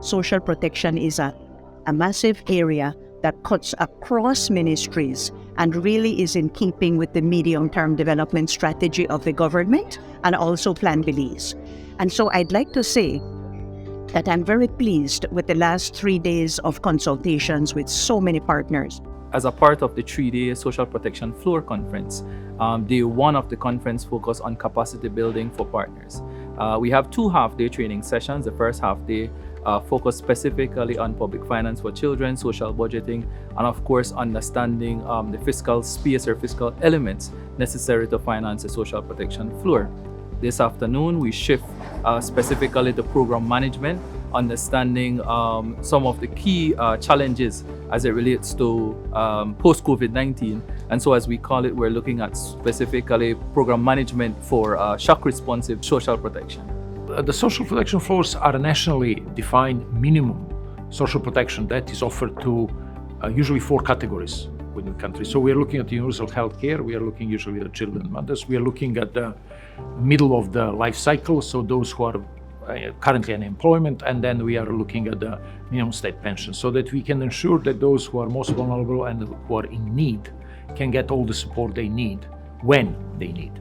social protection is a massive area that cuts across ministries and really is in keeping with the medium-term development strategy of the government and also Plan Belize. And so I'd like to say that I'm very pleased with the last 3 days of consultations with so many partners. As a part of the 3-day Social Protection Floor Conference, day one of the conference focused on capacity building for partners. We have 2 half-day training sessions. The first half-day focused specifically on public finance for children, social budgeting, and of course understanding the fiscal space or fiscal elements necessary to finance a social protection floor. This afternoon, we shift specifically to program management, understanding some of the key challenges as it relates to post-COVID-19. And so as we call it, we're looking at specifically program management for shock responsive social protection. The social protection floors are a nationally defined minimum social protection that is offered to usually 4 categories within the country. So we are looking at universal health care, we are looking usually at children and mothers, we are looking at the middle of the life cycle, so those who are currently in employment, and then we are looking at the minimum state pension so that we can ensure that those who are most vulnerable and who are in need can get all the support they need when they need.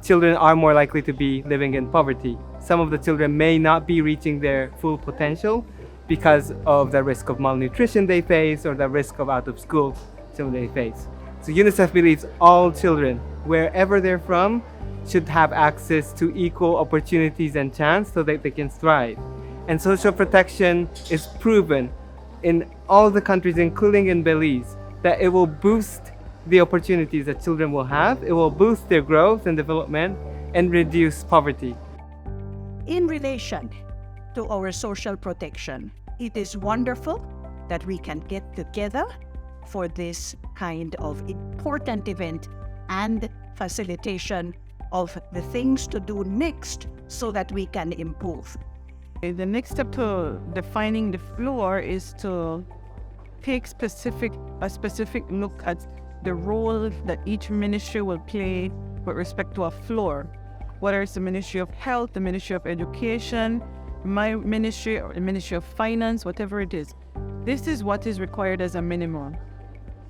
Children are more likely to be living in poverty. Some of the children may not be reaching their full potential because of the risk of malnutrition they face or the risk of out of school children they face. So UNICEF believes all children, wherever they're from, should have access to equal opportunities and chance so that they can thrive. And social protection is proven in all the countries, including in Belize, that it will boost the opportunities that children will have, it will boost their growth and development and reduce poverty. In relation to our social protection, it is wonderful that we can get together for this kind of important event and facilitation of the things to do next so that we can improve. The next step to defining the floor is to take a specific look at the role that each ministry will play with respect to a floor. Whether it's the Ministry of Health, the Ministry of Education, my ministry, or the Ministry of Finance, whatever it is. This is what is required as a minimum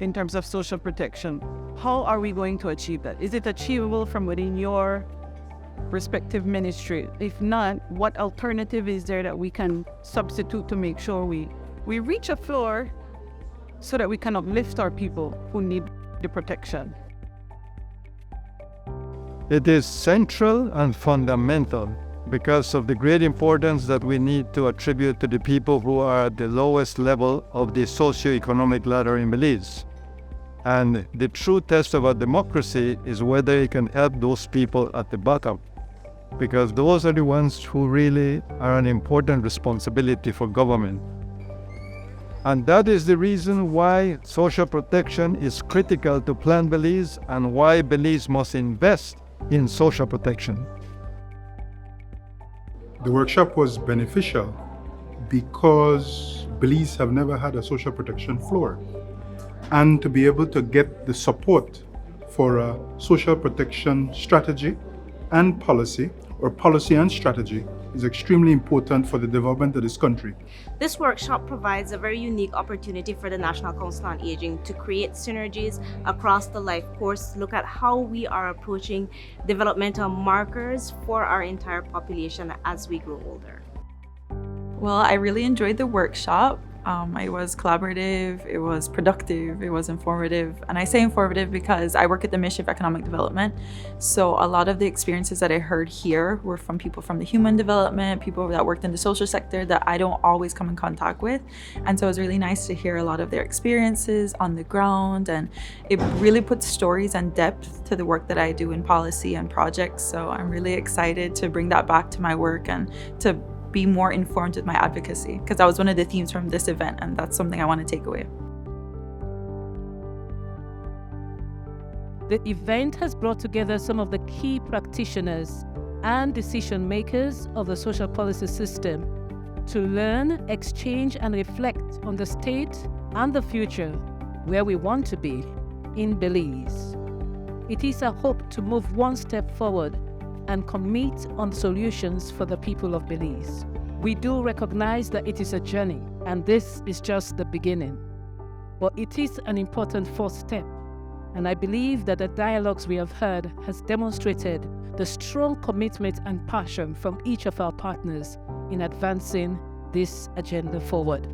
in terms of social protection. How are we going to achieve that? Is it achievable from within your respective ministry? If not, what alternative is there that we can substitute to make sure we reach a floor so that we can uplift our people who need the protection? It is central and fundamental because of the great importance that we need to attribute to the people who are at the lowest level of the socio-economic ladder in Belize. And the true test of our democracy is whether it can help those people at the bottom, because those are the ones who really are an important responsibility for government. And that is the reason why social protection is critical to Plan Belize and why Belize must invest in social protection. The workshop was beneficial because Belize have never had a social protection floor. And to be able to get the support for a social protection strategy and policy, or policy and strategy, is extremely important for the development of this country. This workshop provides a very unique opportunity for the National Council on Aging to create synergies across the life course, look at how we are approaching developmental markers for our entire population as we grow older. Well, I really enjoyed the workshop. It was collaborative, it was productive, it was informative. And I say informative because I work at the Ministry of Economic Development. So a lot of the experiences that I heard here were from people from the human development, people that worked in the social sector that I don't always come in contact with. And so it was really nice to hear a lot of their experiences on the ground. And it really puts stories and depth to the work that I do in policy and projects. So I'm really excited to bring that back to my work and to be more informed with my advocacy, because that was one of the themes from this event, and that's something I want to take away. The event has brought together some of the key practitioners and decision makers of the social policy system to learn, exchange, and reflect on the state and the future where we want to be in Belize. It is our hope to move one step forward and commit on solutions for the people of Belize. We do recognize that it is a journey, and this is just the beginning. But it is an important first step, and I believe that the dialogues we have heard has demonstrated the strong commitment and passion from each of our partners in advancing this agenda forward.